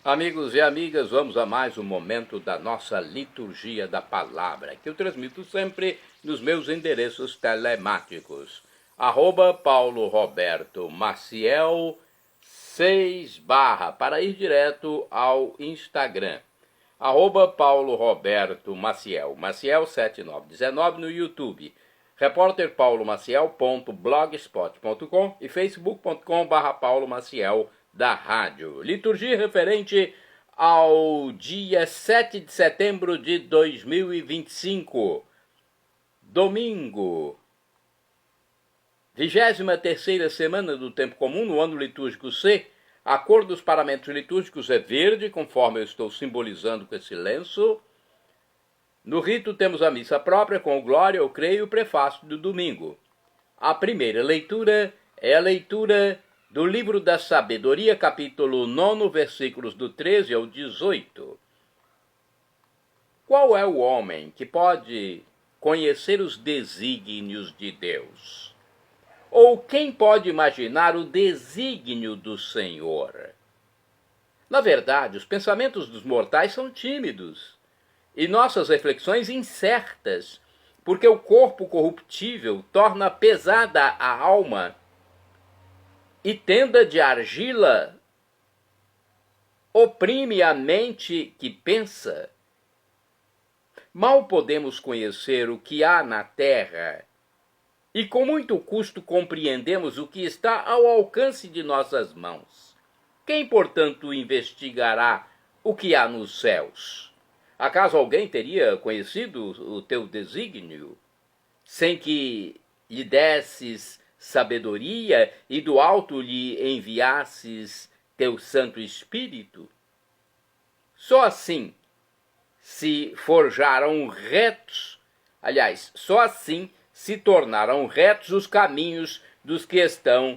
Amigos e amigas, vamos a mais um momento da nossa liturgia da palavra, que eu transmito sempre nos meus endereços telemáticos. @PauloRobertoMaciel 6 para ir direto ao Instagram. @PauloRobertoMaciel, Maciel 7919 no YouTube. repórterpaulomaciel.blogspot.com e facebook.com/paulomaciel da rádio. Liturgia referente ao dia 7 de setembro de 2025, domingo, 23ª semana do tempo comum no ano litúrgico C. A cor dos paramentos litúrgicos é verde, conforme eu estou simbolizando com esse lenço. No rito temos a missa própria com o Glória, eu creio, e o prefácio do domingo. A primeira leitura é a leitura do livro da Sabedoria, capítulo 9, versículos do 13 ao 18. Qual é o homem que pode conhecer os desígnios de Deus? Ou quem pode imaginar o desígnio do Senhor? Na verdade, os pensamentos dos mortais são tímidos e nossas reflexões incertas, porque o corpo corruptível torna pesada a alma e tenda de argila oprime a mente que pensa. Mal podemos conhecer o que há na terra e com muito custo compreendemos o que está ao alcance de nossas mãos. Quem, portanto, investigará o que há nos céus? Acaso alguém teria conhecido o teu desígnio, sem que lhe desses sabedoria e do alto lhe enviasses teu Santo Espírito? Só assim se forjaram retos, só assim se tornaram retos os caminhos dos que estão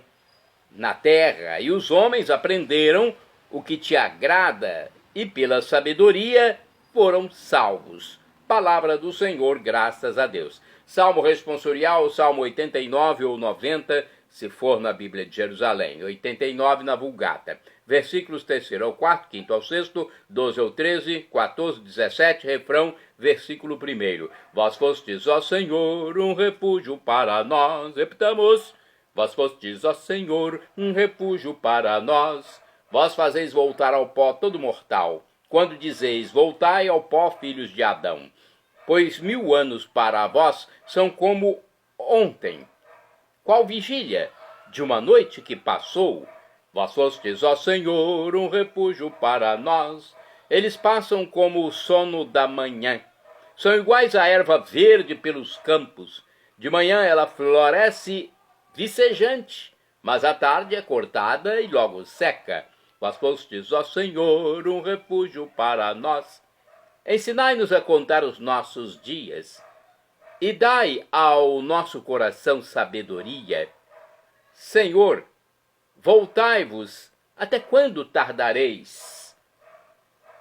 na terra, e os homens aprenderam o que te agrada, e pela sabedoria foram salvos. Palavra do Senhor, graças a Deus. Salmo responsorial, Salmo 89 ou 90, se for na Bíblia de Jerusalém, 89 na Vulgata. Versículos 3º ao 4º, 5º ao 6º, 12 ao 13, 14, 17, refrão, versículo 1º. Vós fostes, ó Senhor, um refúgio para nós. Repitamos. Vós fostes, ó Senhor, um refúgio para nós. Vós fazeis voltar ao pó todo mortal, quando dizeis, voltai ao pó, filhos de Adão. Pois 1000 anos para vós são como ontem. Qual vigília de uma noite que passou? Vós fostes, ó Senhor, um refúgio para nós. Eles passam como o sono da manhã. São iguais à erva verde pelos campos. De manhã ela floresce vicejante, mas à tarde é cortada e logo seca. Vós fostes, ó Senhor, um refúgio para nós. Ensinai-nos a contar os nossos dias, e dai ao nosso coração sabedoria. Senhor, voltai-vos, até quando tardareis?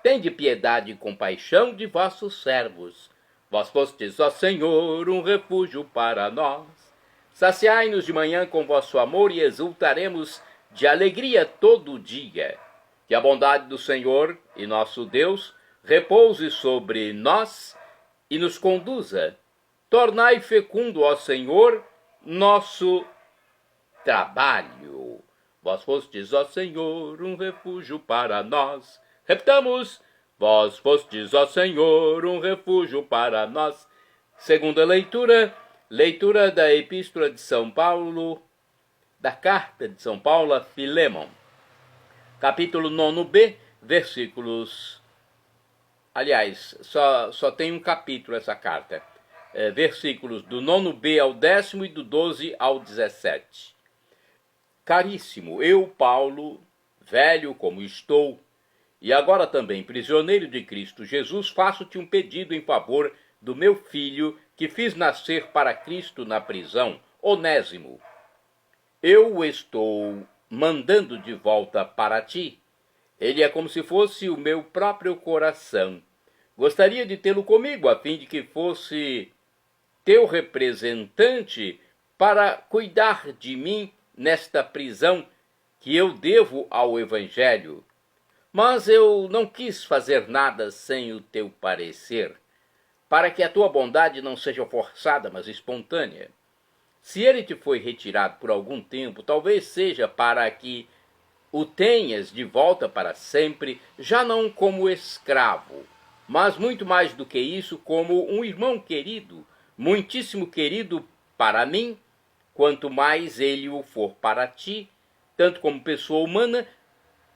Tende piedade e compaixão de vossos servos. Vós fostes, ó Senhor, um refúgio para nós. Saciai-nos de manhã com vosso amor e exultaremos de alegria todo o dia. Que a bondade do Senhor e nosso Deus repouse sobre nós e nos conduza. Tornai fecundo, ó Senhor, nosso trabalho. Vós fostes, ó Senhor, um refúgio para nós. Repitamos. Vós fostes, ó Senhor, um refúgio para nós. Segunda leitura, leitura da Epístola de São Paulo, da Carta de São Paulo a Filemon. Capítulo 9b, versículos... só tem um capítulo essa carta. Versículos do 9b ao 10º e do 12 ao 17. Caríssimo, eu, Paulo, velho como estou, e agora também prisioneiro de Cristo Jesus, faço-te um pedido em favor do meu filho, que fiz nascer para Cristo na prisão, Onésimo. Eu o estou mandando de volta para ti. Ele é como se fosse o meu próprio coração. Gostaria de tê-lo comigo, a fim de que fosse teu representante para cuidar de mim nesta prisão que eu devo ao Evangelho. Mas eu não quis fazer nada sem o teu parecer, para que a tua bondade não seja forçada, mas espontânea. Se ele te foi retirado por algum tempo, talvez seja para que o tenhas de volta para sempre, já não como escravo, mas muito mais do que isso, como um irmão querido, muitíssimo querido para mim, quanto mais ele o for para ti, tanto como pessoa humana,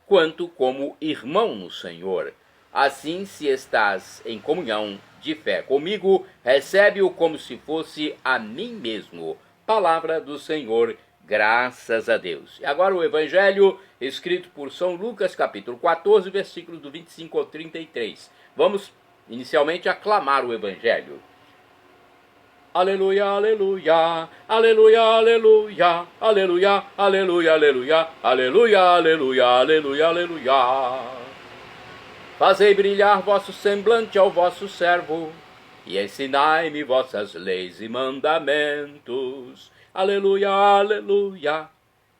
quanto como irmão no Senhor. Assim, se estás em comunhão de fé comigo, recebe-o como se fosse a mim mesmo. Palavra do Senhor, graças a Deus. E agora o Evangelho, escrito por São Lucas, capítulo 14, versículos do 25 ao 33. Vamos, inicialmente, aclamar o Evangelho. Aleluia, aleluia, aleluia, aleluia, aleluia, aleluia, aleluia, aleluia, aleluia, aleluia, aleluia. Fazei brilhar vosso semblante ao vosso servo, e ensinai-me vossas leis e mandamentos. Aleluia, aleluia,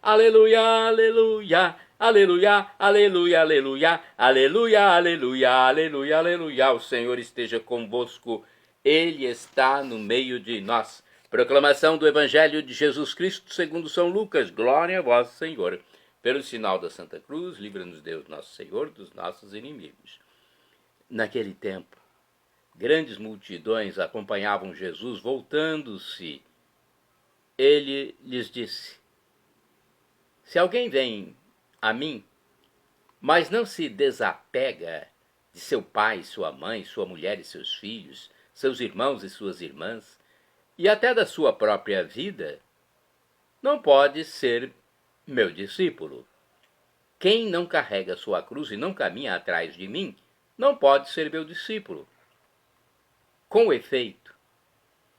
aleluia, aleluia, aleluia, aleluia, aleluia, aleluia, aleluia, aleluia, aleluia. O Senhor esteja convosco. Ele está no meio de nós. Proclamação do Evangelho de Jesus Cristo segundo São Lucas. Glória a vós, Senhor. Pelo sinal da Santa Cruz, livra-nos Deus, nosso Senhor, dos nossos inimigos. Naquele tempo, grandes multidões acompanhavam Jesus. Voltando-se, ele lhes disse: se alguém vem a mim, mas não se desapega de seu pai, sua mãe, sua mulher e seus filhos, seus irmãos e suas irmãs, e até da sua própria vida, não pode ser meu discípulo. Quem não carrega sua cruz e não caminha atrás de mim, não pode ser meu discípulo. Com efeito,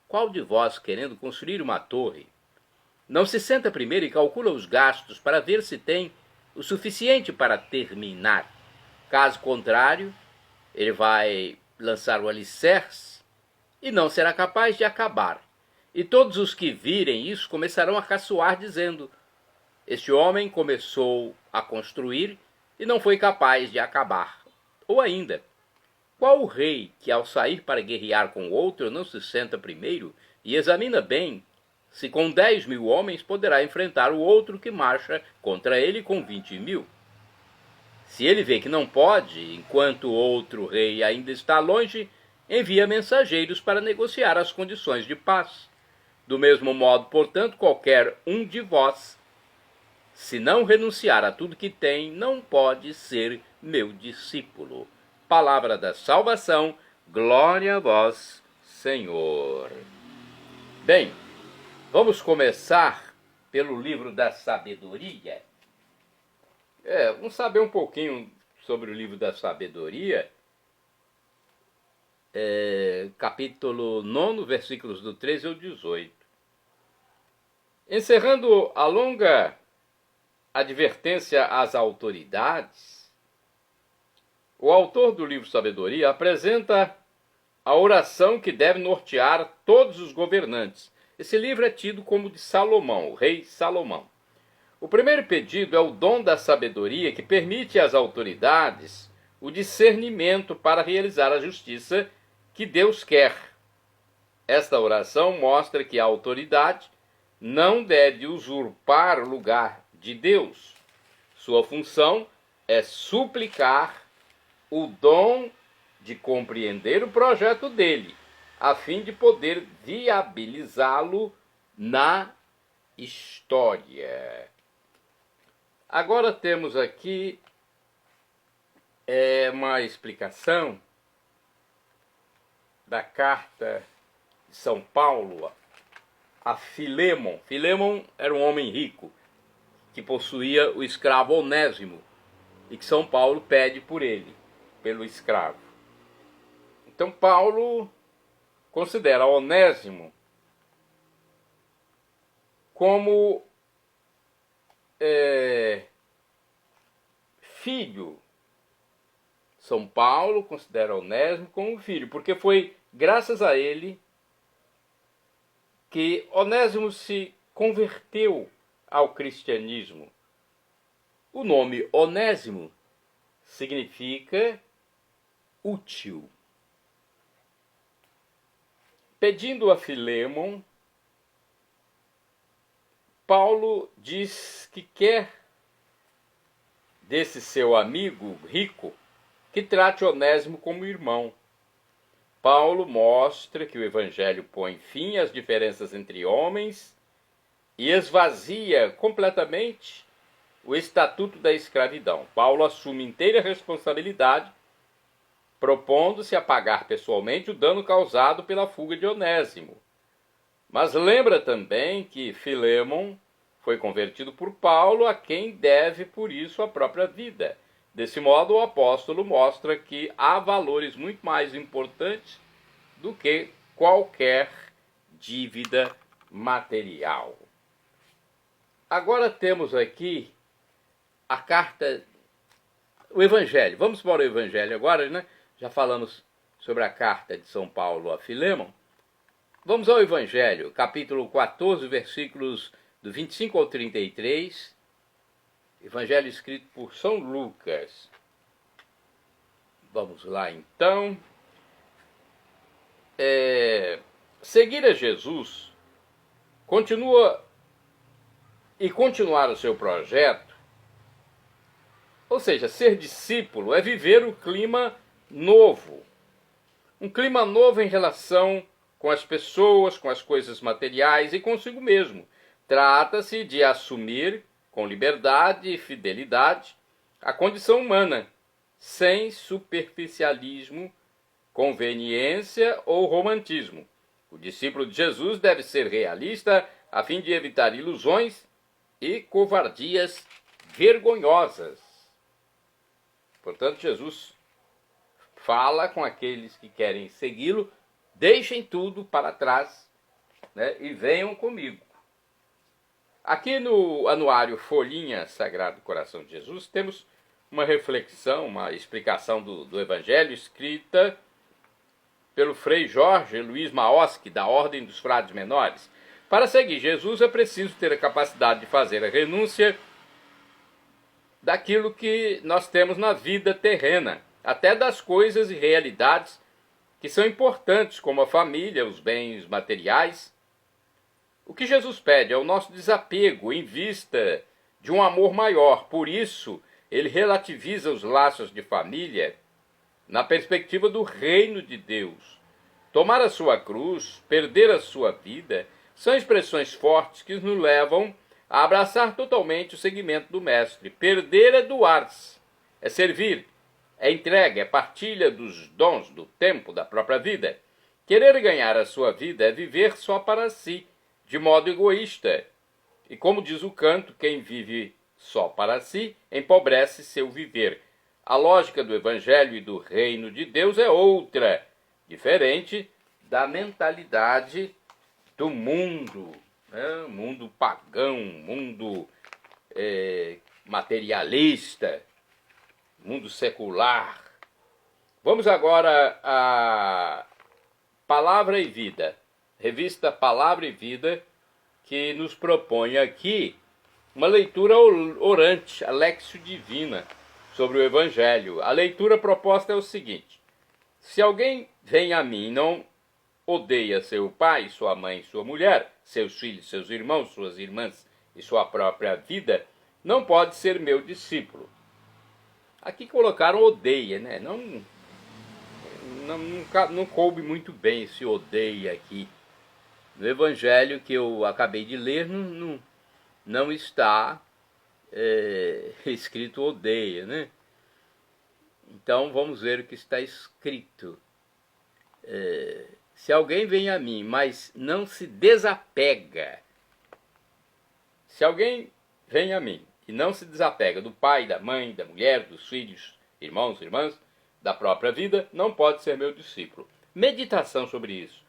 qual de vós, querendo construir uma torre, não se senta primeiro e calcula os gastos para ver se tem o suficiente para terminar? Caso contrário, ele vai lançar o alicerce e não será capaz de acabar. E todos os que virem isso começarão a caçoar, dizendo: este homem começou a construir e não foi capaz de acabar. Ou ainda, qual o rei que, ao sair para guerrear com outro, não se senta primeiro e examina bem se com 10.000 homens poderá enfrentar o outro que marcha contra ele com 20.000? Se ele vê que não pode, enquanto o outro rei ainda está longe, envia mensageiros para negociar as condições de paz. Do mesmo modo, portanto, qualquer um de vós, se não renunciar a tudo que tem, não pode ser meu discípulo. Palavra da salvação, glória a vós, Senhor. Bem, vamos começar pelo livro da sabedoria. Vamos saber um pouquinho sobre o livro da sabedoria. Capítulo 9, versículos do 13 ao 18. Encerrando a longa advertência às autoridades, o autor do livro Sabedoria apresenta a oração que deve nortear todos os governantes. Esse livro é tido como de Salomão, o rei Salomão. O primeiro pedido é o dom da sabedoria, que permite às autoridades o discernimento para realizar a justiça que Deus quer. Esta oração mostra que a autoridade não deve usurpar o lugar de Deus. Sua função é suplicar o dom de compreender o projeto dele, a fim de poder viabilizá-lo na história. Agora temos aqui uma explicação da carta de São Paulo a Filemon. Filemon era um homem rico que possuía o escravo Onésimo e que São Paulo pede por ele, pelo escravo. Então Paulo considera Onésimo como filho. São Paulo considera Onésimo como filho, porque foi graças a ele que Onésimo se converteu ao cristianismo. O nome Onésimo significa útil. Pedindo a Filémon, Paulo diz que quer desse seu amigo rico que trate Onésimo como irmão. Paulo mostra que o Evangelho põe fim às diferenças entre homens e esvazia completamente o estatuto da escravidão. Paulo assume inteira responsabilidade, propondo-se a pagar pessoalmente o dano causado pela fuga de Onésimo. Mas lembra também que Filémon foi convertido por Paulo, a quem deve por isso a própria vida. Desse modo, o apóstolo mostra que há valores muito mais importantes do que qualquer dívida material. Agora temos aqui a carta, o Evangelho. Vamos para o Evangelho agora, né? Já falamos sobre a carta de São Paulo a Filémon. Vamos ao Evangelho, capítulo 14, versículos do 25 ao 33. Evangelho escrito por São Lucas. Vamos lá então. Seguir a Jesus continuar o seu projeto, ou seja, ser discípulo é viver o clima novo. Um clima novo em relação com as pessoas, com as coisas materiais e consigo mesmo. Trata-se de assumir com liberdade e fidelidade a condição humana, sem superficialismo, conveniência ou romantismo. O discípulo de Jesus deve ser realista a fim de evitar ilusões e covardias vergonhosas. Portanto, Jesus fala com aqueles que querem segui-lo: deixem tudo para trás, né, e venham comigo. Aqui no Anuário Folhinha Sagrado Coração de Jesus temos uma reflexão, uma explicação do Evangelho escrita pelo Frei Jorge Luiz Maoschi, da Ordem dos Frades Menores. Para seguir Jesus é preciso ter a capacidade de fazer a renúncia daquilo que nós temos na vida terrena, até das coisas e realidades que são importantes, como a família, os bens materiais. O que Jesus pede é o nosso desapego em vista de um amor maior. Por isso, ele relativiza os laços de família na perspectiva do reino de Deus. Tomar a sua cruz, perder a sua vida, são expressões fortes que nos levam a abraçar totalmente o seguimento do Mestre. Perder é doar-se, é servir, é entrega, é partilha dos dons, do tempo, da própria vida. Querer ganhar a sua vida é viver só para si, de modo egoísta. E como diz o canto, quem vive só para si empobrece seu viver. A lógica do Evangelho e do reino de Deus é outra, diferente da mentalidade do mundo, né? Mundo pagão, mundo materialista, mundo secular. Vamos agora à Palavra e Vida, revista Palavra e Vida, que nos propõe aqui uma leitura orante, a Léxio Divina, sobre o Evangelho. A leitura proposta é o seguinte: se alguém vem a mim e não odeia seu pai, sua mãe, sua mulher, seus filhos, seus irmãos, suas irmãs e sua própria vida, não pode ser meu discípulo. Aqui colocaram odeia, né? Não coube muito bem esse odeia aqui. No Evangelho que eu acabei de ler, não está escrito odeia, né? Então vamos ver o que está escrito. Se alguém vem a mim, mas não se desapega. Se alguém vem a mim e não se desapega do pai, da mãe, da mulher, dos filhos, irmãos, irmãs, da própria vida, não pode ser meu discípulo. Meditação sobre isso.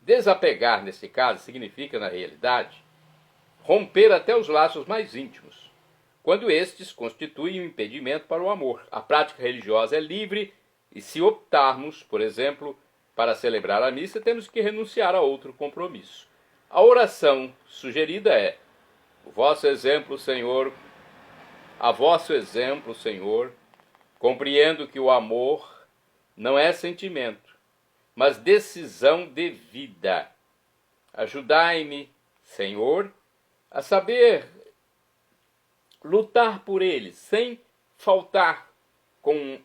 Desapegar, nesse caso, significa, na realidade, romper até os laços mais íntimos, quando estes constituem um impedimento para o amor. A prática religiosa é livre e, se optarmos, por exemplo, para celebrar a missa, temos que renunciar a outro compromisso. A oração sugerida é: a vosso exemplo, Senhor, Compreendo que o amor não é sentimento, mas decisão de vida. Ajudai-me, Senhor, a saber lutar por ele, sem faltar com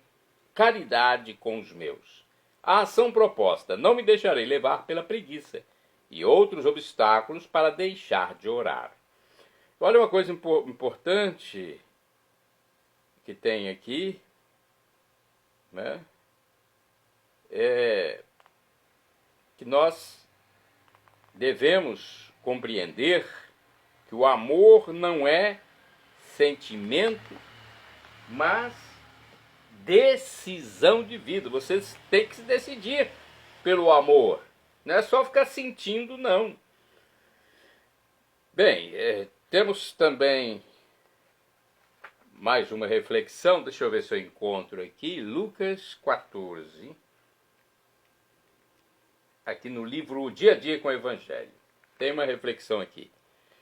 caridade com os meus. A ação proposta: não me deixarei levar pela preguiça e outros obstáculos para deixar de orar. Olha uma coisa importante que tem aqui, né? É que nós devemos compreender que o amor não é sentimento, mas decisão de vida. Você tem que se decidir pelo amor. Não é só ficar sentindo, não. Bem, temos também mais uma reflexão. Deixa eu ver se eu encontro aqui. Lucas 14. Aqui no livro O Dia a Dia com o Evangelho. Tem uma reflexão aqui.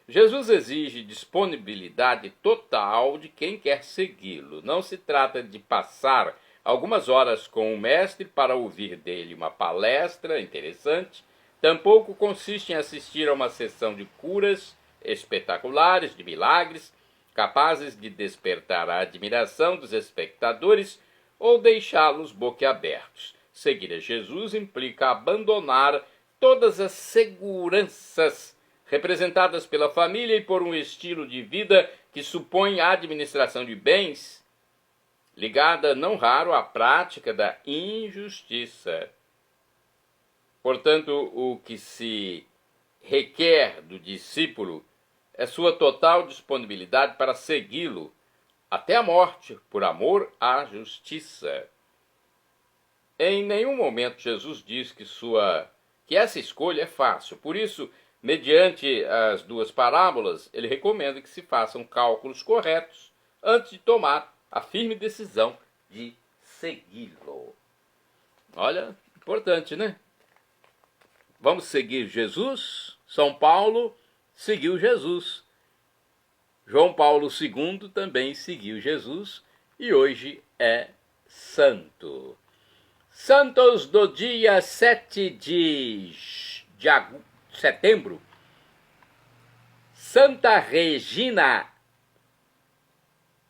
Jesus exige disponibilidade total de quem quer segui-lo. Não se trata de passar algumas horas com o mestre para ouvir dele uma palestra interessante. Tampouco consiste em assistir a uma sessão de curas espetaculares, de milagres, capazes de despertar a admiração dos espectadores ou deixá-los boquiabertos. Seguir a Jesus implica abandonar todas as seguranças representadas pela família e por um estilo de vida que supõe a administração de bens, ligada não raro à prática da injustiça. Portanto, o que se requer do discípulo é sua total disponibilidade para segui-lo até a morte, por amor à justiça. Em nenhum momento Jesus diz que essa escolha é fácil. Por isso, mediante as duas parábolas, ele recomenda que se façam cálculos corretos antes de tomar a firme decisão de segui-lo. Olha, importante, né? Vamos seguir Jesus? São Paulo seguiu Jesus. João Paulo II também seguiu Jesus e hoje é santo. Santos do dia 7 de setembro. Santa Regina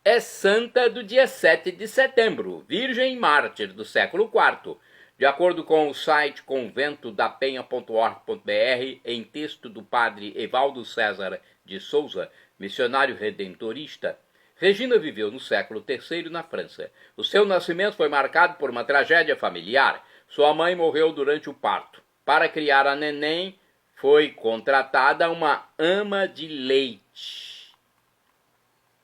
é santa do dia 7 de setembro, virgem mártir do século IV. De acordo com o site conventodapenha.org.br, em texto do padre Evaldo César de Souza, missionário redentorista, Regina viveu no século III na França. O seu nascimento foi marcado por uma tragédia familiar. Sua mãe morreu durante o parto. Para criar a neném, foi contratada uma ama de leite,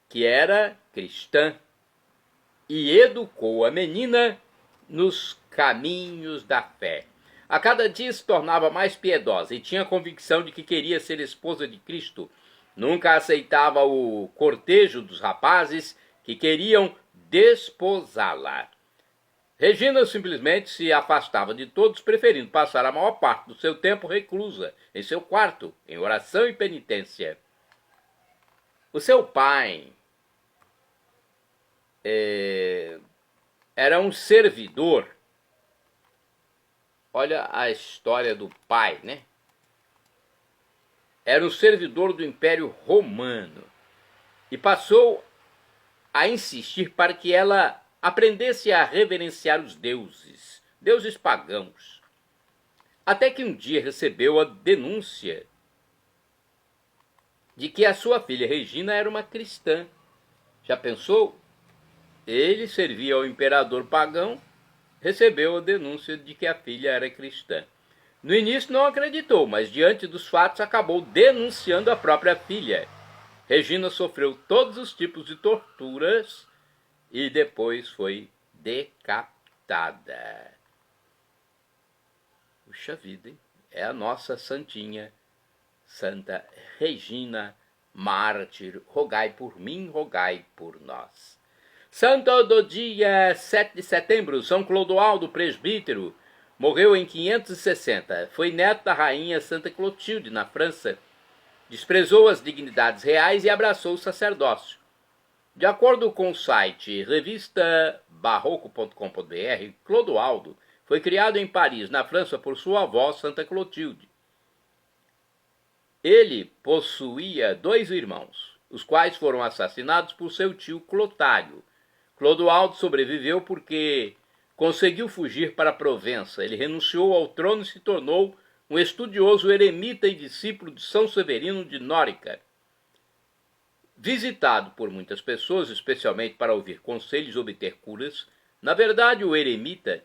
que era cristã, e educou a menina nos caminhos da fé. A cada dia se tornava mais piedosa e tinha a convicção de que queria ser esposa de Cristo. Nunca aceitava o cortejo dos rapazes que queriam desposá-la. Regina simplesmente se afastava de todos, preferindo passar a maior parte do seu tempo reclusa, em seu quarto, em oração e penitência. O seu pai era um servidor. Olha a história do pai, né? Era um servidor do Império Romano e passou a insistir para que ela aprendesse a reverenciar os deuses pagãos. Até que um dia recebeu a denúncia de que a sua filha Regina era uma cristã. Já pensou? Ele servia ao imperador pagão, recebeu a denúncia de que a filha era cristã. No início não acreditou, mas diante dos fatos acabou denunciando a própria filha. Regina sofreu todos os tipos de torturas e depois foi decapitada. Puxa vida, hein? É a nossa santinha, Santa Regina, mártir, rogai por mim, rogai por nós. Santo do dia 7 de setembro, São Clodoaldo, presbítero, morreu em 560. Foi neto da rainha Santa Clotilde, na França. Desprezou as dignidades reais e abraçou o sacerdócio. De acordo com o site revistabarroco.com.br, Clodoaldo foi criado em Paris, na França, por sua avó, Santa Clotilde. Ele possuía 2 irmãos, os quais foram assassinados por seu tio Clotário. Clodoaldo sobreviveu porque conseguiu fugir para a Provença. Ele renunciou ao trono e se tornou um estudioso eremita e discípulo de São Severino de Nórica. Visitado por muitas pessoas, especialmente para ouvir conselhos e obter curas, na verdade o eremita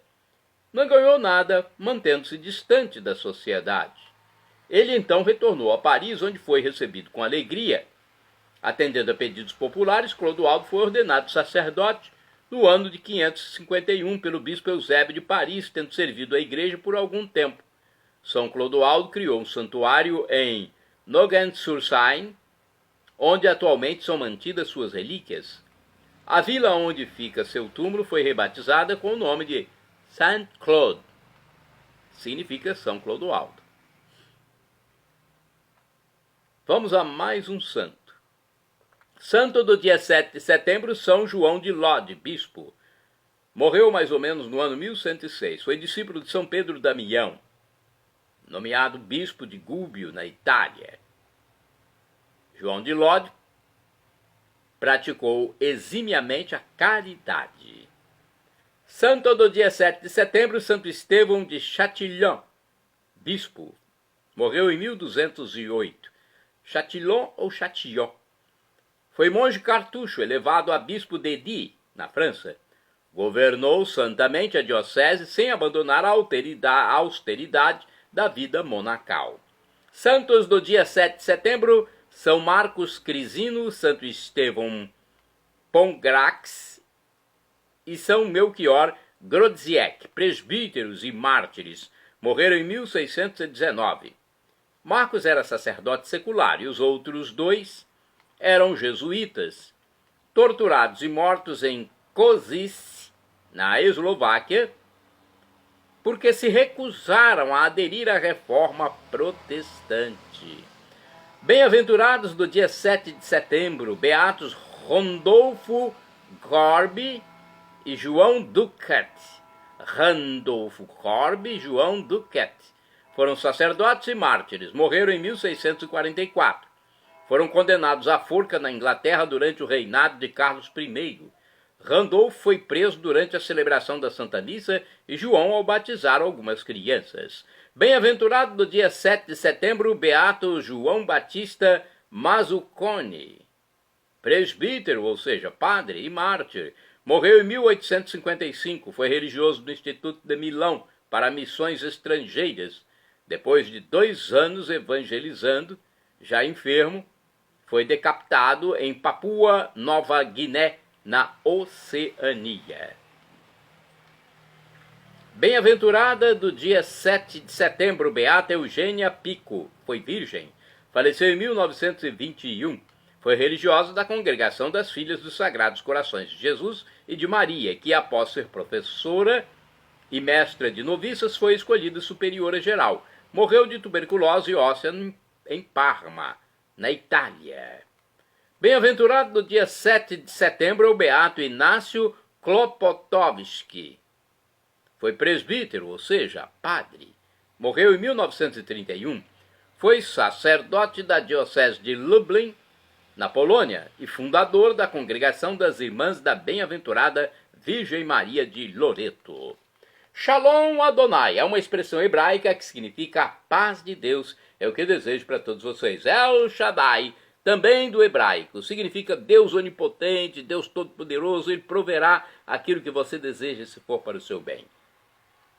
não ganhou nada mantendo-se distante da sociedade. Ele então retornou a Paris, onde foi recebido com alegria. Atendendo a pedidos populares, Clodoaldo foi ordenado sacerdote no ano de 551 pelo bispo Eusébio de Paris, tendo servido a igreja por algum tempo. São Clodoaldo criou um santuário em Nogent-sur-Seine, onde atualmente são mantidas suas relíquias. A vila onde fica seu túmulo foi rebatizada com o nome de Saint-Claude. Significa São Clodoaldo. Vamos a mais um santo. Santo do dia 7 de setembro, São João de Lodi, bispo. Morreu mais ou menos no ano 1106. Foi discípulo de São Pedro Damião, nomeado bispo de Gubbio, na Itália. João de Lodi praticou eximiamente a caridade. Santo do dia 7 de setembro, Santo Estevão de Châtillon, bispo. Morreu em 1208. Châtillon ou Châtillon. Foi monge cartucho, elevado a bispo de Die, na França. Governou santamente a diocese sem abandonar a austeridade da vida monacal. Santos do dia 7 de setembro, São Marcos Crisino, Santo Estevão Pongrax e São Melchior Grodziek, presbíteros e mártires. Morreram em 1619. Marcos era sacerdote secular e os outros 2 eram jesuítas, torturados e mortos em Košice, na Eslováquia, porque se recusaram a aderir à reforma protestante. Bem-aventurados do dia 7 de setembro, beatos Randolfo Corby e João Duquet. Randolfo Corby e João Duquet foram sacerdotes e mártires. Morreram em 1644. Foram condenados à forca na Inglaterra durante o reinado de Carlos I. Randolfo foi preso durante a celebração da Santa Missa e João ao batizar algumas crianças. Bem-aventurado do dia 7 de setembro, beato João Batista Mazzuconi, presbítero, ou seja, padre e mártir. Morreu em 1855, foi religioso do Instituto de Milão para missões estrangeiras. Depois de 2 anos evangelizando, já enfermo, foi decapitado em Papua Nova Guiné, na Oceania. Bem-aventurada do dia 7 de setembro, beata Eugênia Pico, foi virgem, faleceu em 1921. Foi religiosa da Congregação das Filhas dos Sagrados Corações de Jesus e de Maria, que após ser professora e mestra de noviças foi escolhida superiora geral. Morreu de tuberculose óssea em Parma, na Itália. Bem-aventurado do dia 7 de setembro, o beato Inácio Klopotovski. Foi presbítero, ou seja, padre. Morreu em 1931. Foi sacerdote da diocese de Lublin, na Polônia, e fundador da Congregação das Irmãs da Bem-aventurada Virgem Maria de Loreto. Shalom Adonai é uma expressão hebraica que significa a paz de Deus. É o que eu desejo para todos vocês. El Shaddai, também do hebraico, significa Deus onipotente, Deus todo-poderoso. Ele proverá aquilo que você deseja se for para o seu bem.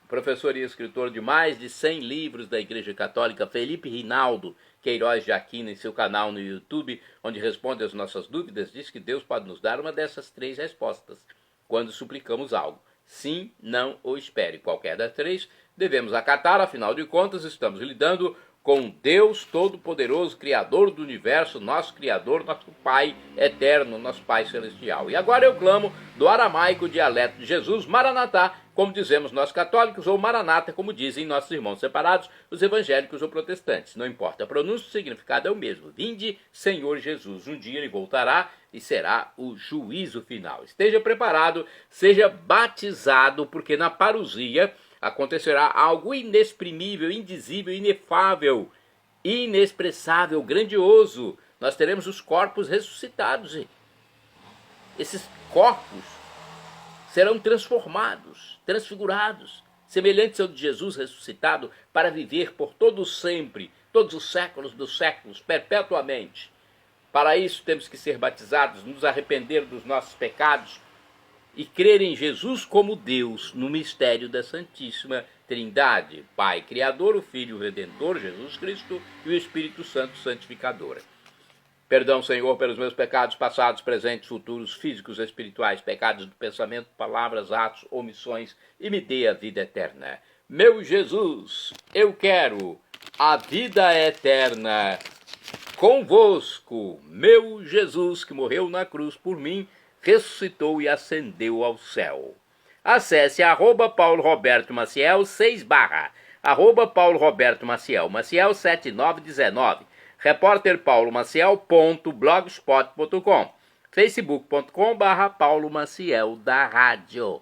Professor e escritor de mais de 100 livros da Igreja Católica, Felipe Rinaldo Queiroz de Aquino, em seu canal no YouTube, onde responde às nossas dúvidas, diz que Deus pode nos dar uma dessas 3 respostas quando suplicamos algo. Sim, não ou espere. Qualquer das 3 devemos acatar, afinal de contas estamos lidando com Deus Todo-Poderoso, Criador do Universo, nosso Criador, nosso Pai eterno, nosso Pai celestial. E agora eu clamo do aramaico dialeto de Jesus, Maranatá, como dizemos nós católicos, ou Maranata, como dizem nossos irmãos separados, os evangélicos ou protestantes. Não importa a pronúncia, o significado é o mesmo. Vinde, Senhor Jesus. Um dia ele voltará e será o juízo final. Esteja preparado, seja batizado, porque na parousia acontecerá algo inexprimível, indizível, inefável, inexpressável, grandioso. Nós teremos os corpos ressuscitados. Esses corpos serão transformados, transfigurados, semelhantes ao de Jesus ressuscitado, para viver por todo sempre, todos os séculos dos séculos, perpetuamente. Para isso temos que ser batizados, nos arrepender dos nossos pecados, e crer em Jesus como Deus, no mistério da Santíssima Trindade, Pai Criador, o Filho Redentor, Jesus Cristo, e o Espírito Santo Santificador. Perdão, Senhor, pelos meus pecados passados, presentes, futuros, físicos, espirituais, pecados do pensamento, palavras, atos, omissões, e me dê a vida eterna. Meu Jesus, eu quero a vida eterna convosco. Meu Jesus, que morreu na cruz por mim, ressuscitou e ascendeu ao céu. Acesse @Paulo Roberto Maciel 6 /, @Paulo Maciel 7919, repórterpaulomaciel.blogspot.com, facebook.com/Paulo Maciel da Rádio.